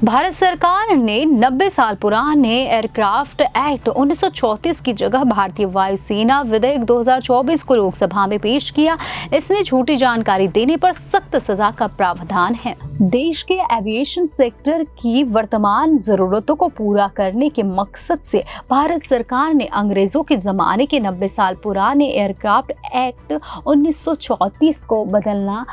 भारत सरकार ने 90 साल पुराने एयरक्राफ्ट एक्ट 1934 की जगह भारतीय वायुसेना विधेयक 2024 को लोकसभा में पेश किया। इसमें झूठी जानकारी देने पर सख्त सजा का प्रावधान है। देश के एविएशन सेक्टर की वर्तमान जरूरतों को पूरा करने के मकसद से भारत सरकार ने अंग्रेजों के जमाने के 90 साल पुराने एयरक्राफ्ट एक्ट 1934 को बदलना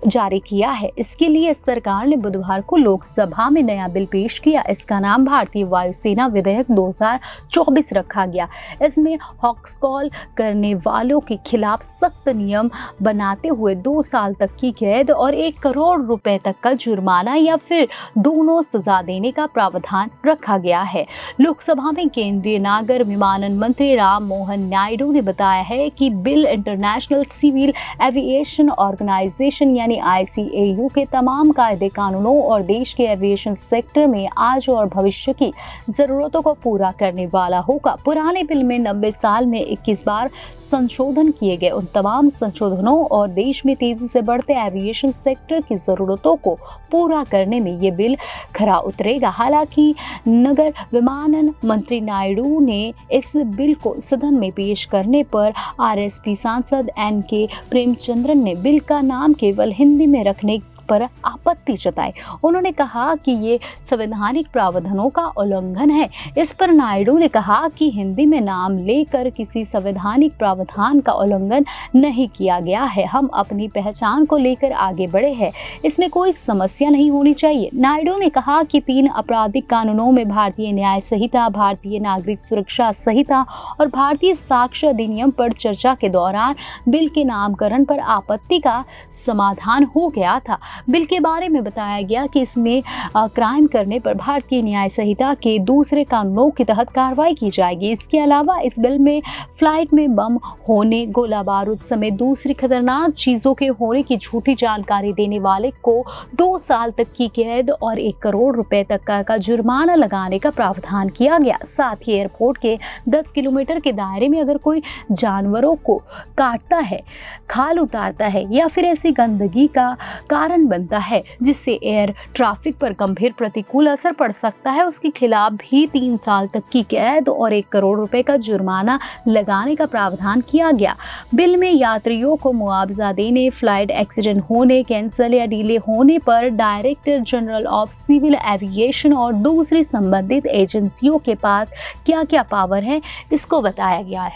जारी किया है। इसके लिए सरकार ने बुधवार को लोकसभा में नया बिल पेश किया। इसका नाम भारतीय वायुसेना विधेयक 2024 रखा गया। इसमें हॉक्स कॉल करने वालों के खिलाफ सख्त नियम बनाते हुए 2 साल तक की कैद और 1 करोड़ रुपए तक का जुर्माना या फिर दोनों सजा देने का प्रावधान रखा गया है। लोकसभा में केंद्रीय नागर विमानन मंत्री राम मोहन नायडू ने बताया है कि bill international civil aviation organisation यानी ICAO के तमाम कायदे कानूनों और देश के एविएशन सेक्टर में आज और भविष्य की जरूरतों को पूरा करने वाला होगा। पुराने बिल में 90 साल में 21 बार संशोधन किए गए। उन तमाम संशोधनों और देश में तेजी से बढ़ते एविएशन सेक्टर की जरूरतों को पूरा करने में ये बिल खरा उतरेगा। हालांकि नगर विमानन मंत्री नायडू ने इस बिल को सदन में पेश करने पर RSP सांसद NK प्रेमचंद्रन ने बिल का नाम केवल हिंदी में रखने पर आपत्ति जताई। उन्होंने कहा कि ये संवैधानिक प्रावधानों का उल्लंघन है। इस पर नायडू ने कहा कि हिंदी में नाम लेकर किसी संवैधानिक प्रावधान का उल्लंघन नहीं किया गया है। हम अपनी पहचान को लेकर आगे बढ़े हैं, इसमें कोई समस्या नहीं होनी चाहिए। नायडू ने कहा कि 3 आपराधिक कानूनों में भारतीय न्याय संहिता, भारतीय नागरिक सुरक्षा संहिता और भारतीय साक्ष्य अधिनियम पर चर्चा के दौरान बिल के नामकरण पर आपत्ति का समाधान हो गया था। बिल के बारे में बताया गया कि इसमें क्राइम करने पर भारतीय न्याय संहिता के दूसरे कानूनों के तहत कार्रवाई की जाएगी। इसके अलावा इस बिल में फ्लाइट में बम होने, गोला बारूद समेत दूसरी खतरनाक चीजों के होने की झूठी जानकारी देने वाले को 2 साल तक की कैद और 1 करोड़ रुपए तक का जुर्माना लगाने का प्रावधान किया गया। साथ ही एयरपोर्ट के 10 किलोमीटर के दायरे में अगर कोई जानवरों को काटता है, खाल उतारता है या फिर ऐसी गंदगी का कारण बनता है जिससे एयर ट्रैफिक पर गंभीर प्रतिकूल असर पड़ सकता है, उसके खिलाफ भी 3 साल तक की कैद और 1 करोड़ रुपए का जुर्माना लगाने का प्रावधान किया गया। बिल में यात्रियों को मुआवजा देने, फ्लाइट एक्सीडेंट होने, कैंसिल या डिले होने पर director general of civil aviation और दूसरी संबंधित एजेंसियों के पास क्या क्या पावर है, इसको बताया गया है।